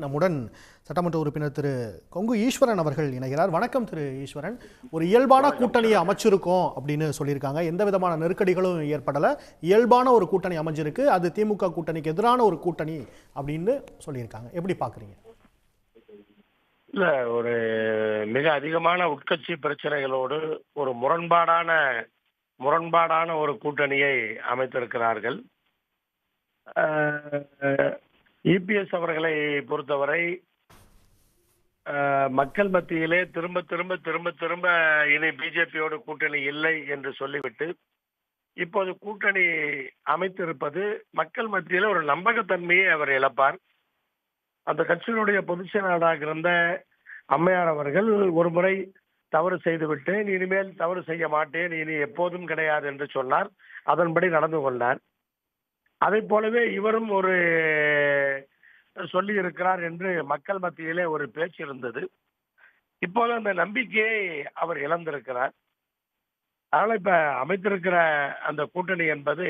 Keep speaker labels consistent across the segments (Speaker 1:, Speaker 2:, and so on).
Speaker 1: நம்முடன் சட்டமன்ற உறுப்பினர் திரு கொங்கு ஈஸ்வரன் அவர்கள் இணைகிறார். வணக்கம் திரு ஈஸ்வரன். ஒரு இயல்பான கூட்டணியை அமைச்சிருக்கோம் அப்படின்னு சொல்லியிருக்காங்க. எந்த விதமான நெருக்கடிகளும் ஏற்படலை, இயல்பான ஒரு கூட்டணி அமைஞ்சிருக்கு, அது திமுக கூட்டணிக்கு எதிரான ஒரு கூட்டணி அப்படின்னு சொல்லியிருக்காங்க. எப்படி பார்க்குறீங்க?
Speaker 2: இல்ல, ஒரு மிக அதிகமான உட்கட்சி பிரச்சனைகளோடு ஒரு முரண்பாடான ஒரு கூட்டணியை அமைத்திருக்கிறார்கள். இபிஎஸ் அவர்களை பொறுத்தவரை மக்கள் மத்தியிலே திரும்ப திரும்ப திரும்ப திரும்ப இனி பிஜேபியோடு கூட்டணி இல்லை என்று சொல்லிவிட்டு இப்போது கூட்டணி அமைத்திருப்பது மக்கள் மத்தியில ஒரு நம்பகத்தன்மையை அவர் இழப்பார். அந்த கட்சியினுடைய பொதுச் செயலாளராக இருந்த அம்மையார் அவர்கள் ஒரு முறை தவறு செய்துவிட்டு இனிமேல் தவறு செய்ய மாட்டேன், இனி எப்போதும் கிடையாது என்று சொன்னார். அதன்படி நடந்து கொண்டார். அதை போலவே இவரும் ஒரு சொல்லி இருக்கிறார் என்று மக்கள் மத்தியிலே ஒரு பேச்சு இருந்தது. இப்போது அந்த நம்பிக்கையை அவர் இழந்திருக்கிறார். அதனால இப்ப அமைத்திருக்கிற அந்த கூட்டணி என்பது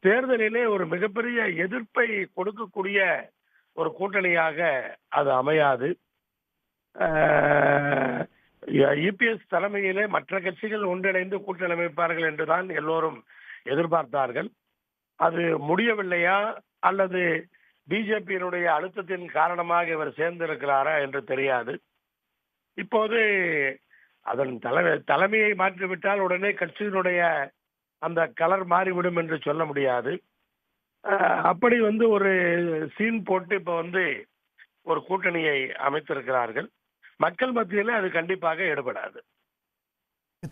Speaker 2: தேர்தலிலே ஒரு மிகப்பெரிய எதிர்ப்பை கொடுக்கக்கூடிய ஒரு கூட்டணியாக அது அமையாது. இபிஎஸ் தலைமையிலே மற்ற கட்சிகள் ஒன்றிணைந்து கூட்டணி அமைப்பார்கள் என்றுதான் எல்லோரும் எதிர்பார்த்தார்கள். அது முடியவில்லையா அல்லது பிஜேபியினுடைய அழுத்தத்தின் காரணமாக இவர் சேர்ந்திருக்கிறாரா என்று தெரியாது. இப்போது அதன் தலைமையை மாற்றிவிட்டால் உடனே கட்சியினுடைய அந்த கலர் மாறிவிடும் என்று சொல்ல முடியாது. அப்படி ஒரு சீன் போட்டு இப்ப ஒரு கூட்டணியை அமைத்திருக்கிறார்கள். மக்கள் மத்தியில் அது கண்டிப்பாக எடுபடாது.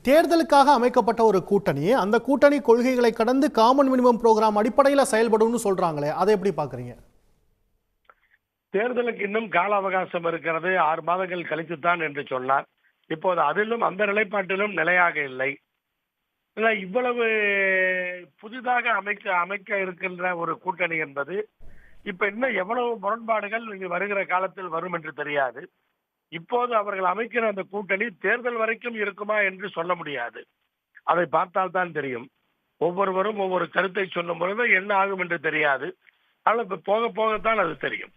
Speaker 1: தேர்தலுக்காக அமைக்கப்பட்ட ஒரு கூட்டணி, அந்த கூட்டணி கொள்கைகளை கடந்து காமன் மினிமம் புரோகிராம் அடிப்படையில் செயல்படும் சொல்றாங்களே, அதை எப்படி பாக்குறீங்க?
Speaker 2: தேர்தலுக்கு இன்னும் கால அவகாசம் இருக்கிறது, 6 மாதங்கள் கழித்துத்தான் என்று சொன்னார். இப்போது அதிலும் அந்த நிலைப்பாட்டிலும் நிலையாக இல்லை. இவ்வளவு புதிதாக அமைக்க இருக்கின்ற ஒரு கூட்டணி என்பது இப்ப இன்னும் எவ்வளவு முரண்பாடுகள் வருகிற காலத்தில் வரும் என்று தெரியாது. இப்போது அவர்கள் அமைக்கிற அந்த கூட்டணி தேர்தல் வரைக்கும் இருக்குமா என்று சொல்ல முடியாது. அதை பார்த்தால் தான் தெரியும். ஒவ்வொருவரும் ஒவ்வொரு கருத்தை சொல்லும் பொழுது என்ன ஆகும் என்று தெரியாது. ஆனால் இப்ப போக போகத்தான் அது தெரியும்.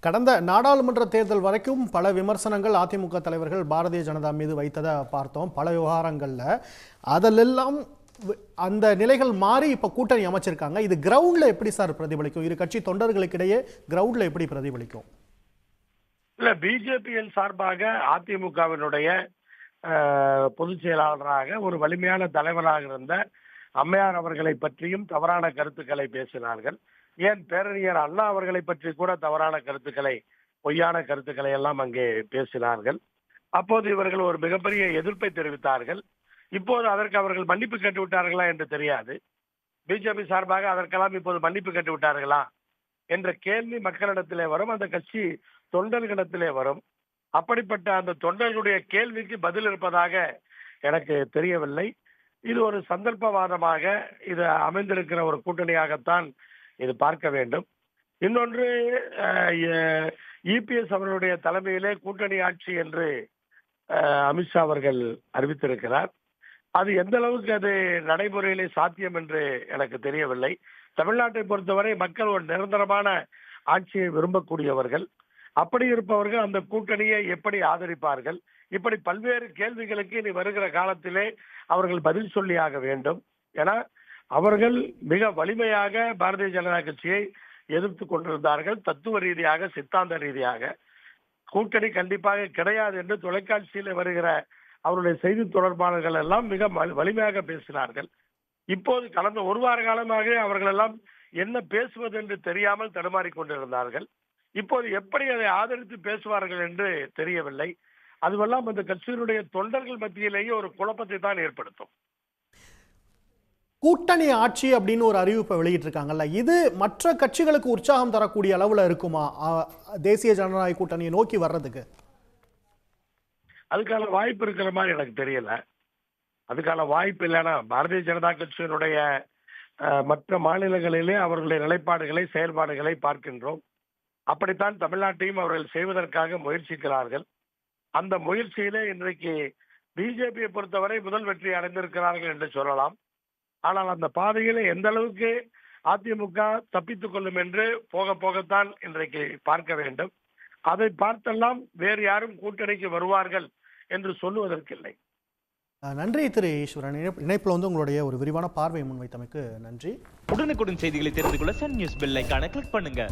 Speaker 1: கடந்த நாடாளுமன்ற தேர்தல் வரைக்கும் பல விமர்சனங்கள் அதிமுக தலைவர்கள் பாரதிய ஜனதா மீது வைத்ததை பார்த்தோம். பல விவகாரங்கள்ல அதிலெல்லாம் அந்த நிலைகள் மாறி இப்ப கூட்டணி அமைச்சிருக்காங்க. இது கிரவுண்ட்ல எப்படி சார் பிரதிபலிக்கும்? இரு கட்சி தொண்டர்களுக்கிடையே கிரவுண்ட்ல எப்படி பிரதிபலிக்கும்?
Speaker 2: இல்ல, பிஜேபியின் சார்பாக அதிமுகவினுடைய பொதுச் செயலாளராக ஒரு வலிமையான தலைவராக இருந்த அம்மையார் அவர்களை பற்றியும் தவறான கருத்துக்களை பேசினார்கள். ஏன் பேரறிஞர் அண்ணா அவர்களை பற்றி கூட தவறான கருத்துக்களை, பொய்யான கருத்துக்களை எல்லாம் அங்கே பேசினார்கள். அப்போது இவர்கள் ஒரு மிகப்பெரிய எதிர்ப்பை தெரிவித்தார்கள். இப்போது அதற்கு அவர்கள் மன்னிப்பு கேட்டு விட்டார்களா என்று தெரியாது. பிஜேபி சார்பாக அதற்கெல்லாம் இப்போது மன்னிப்பு கேட்டு விட்டார்களா என்ற கேள்வி மக்களிடத்திலே வரும், அந்த கட்சி தொண்டர்களிடத்திலே வரும். அப்படிப்பட்ட அந்த தொண்டர்களுடைய கேள்விக்கு பதில் இருப்பதாக எனக்கு தெரியவில்லை. இது ஒரு சந்தர்ப்பவாதமாக இது அமைந்திருக்கிற ஒரு கூட்டணியாகத்தான் இது பார்க்க வேண்டும். இன்னொன்று, இபிஎஸ் அவர்களுடைய தலைமையிலே கூட்டணி ஆட்சி என்று அமித்ஷா அவர்கள் அறிவித்திருக்கிறார். அது எந்த அளவுக்கு அது நடைமுறையிலே சாத்தியம் என்று எனக்கு தெரியவில்லை. தமிழ்நாட்டை பொறுத்தவரை மக்கள் ஒரு நிரந்தரமான ஆட்சியை விரும்பக்கூடியவர்கள். அப்படி இருப்பவர்கள் அந்த கூட்டணியை எப்படி ஆதரிப்பார்கள்? இப்படி பல்வேறு கேள்விகளுக்கு இனி வருகிற காலத்திலே அவர்கள் பதில் சொல்லியாக வேண்டும். ஏன்னா அவர்கள் மிக வலிமையாக பாரதிய ஜனதா கட்சியை எதிர்த்து கொண்டிருந்தார்கள். தத்துவ ரீதியாக, சித்தாந்த ரீதியாக கூட்டணி கண்டிப்பாக கிடையாது என்று தொலைக்காட்சியில் வருகிற அவருடைய செய்தி தொடர்பாளர்கள் எல்லாம் மிக வலிமையாக பேசினார்கள். இப்போது கடந்த ஒரு வார காலமாக அவர்கள் எல்லாம் என்ன பேசுவது என்று தெரியாமல் தடுமாறிக் கொண்டிருந்தார்கள். இப்போது எப்படி அதை ஆதரித்து பேசுவார்கள் என்று தெரியவில்லை. அதுவெல்லாம் அந்த கட்சியினுடைய தொண்டர்கள் மத்தியிலேயே ஒரு குழப்பத்தை தான் ஏற்படுத்தும்.
Speaker 1: கூட்டணி ஆட்சி அப்படின்னு ஒரு அறிவிப்பை வெளியிட்டிருக்காங்கல்ல, இது மற்ற கட்சிகளுக்கு உற்சாகம் தரக்கூடிய அளவுல இருக்குமா தேசிய ஜனநாயக கூட்டணியை நோக்கி வர்றதுக்கு?
Speaker 2: அதுக்கான வாய்ப்பு இருக்கிற மாதிரி எனக்கு தெரியல. அதுக்கான வாய்ப்பு இல்லைன்னா பாரதிய ஜனதா கட்சியினுடைய மற்ற மாநிலங்களிலே அவர்களுடைய நிலைப்பாடுகளை, செயல்பாடுகளை பார்க்கின்றோம். அப்படித்தான் தமிழ்நாட்டையும் அவர்கள் செய்வதற்காக முயற்சிக்கிறார்கள். அந்த முயற்சியிலே இன்றைக்கு பிஜேபியை பொறுத்தவரை முதல் வெற்றி அடைந்திருக்கிறார்கள் என்று சொல்லலாம். ஆனால் அந்த பாதையில எந்த அளவுக்கு அதிமுக தப்பித்துக் கொள்ளும் என்று போக போகத்தான் இன்றைக்கு பார்க்க வேண்டும். அதை பார்த்தெல்லாம் வேறு யாரும் கூட்டணிக்கு வருவார்கள் என்று சொல்லுவதற்கில்லை.
Speaker 1: நன்றி திரு ஈஸ்வரன். இணைப்பில் உங்களுடைய ஒரு விரிவான பார்வையை முன்வைத்தமைக்கு நன்றி.
Speaker 3: உடனுக்குடன் செய்திகளை தெரிந்து கொள்ள சன் நியூஸ் பெல் ஐகானை கிளிக் பண்ணுங்க.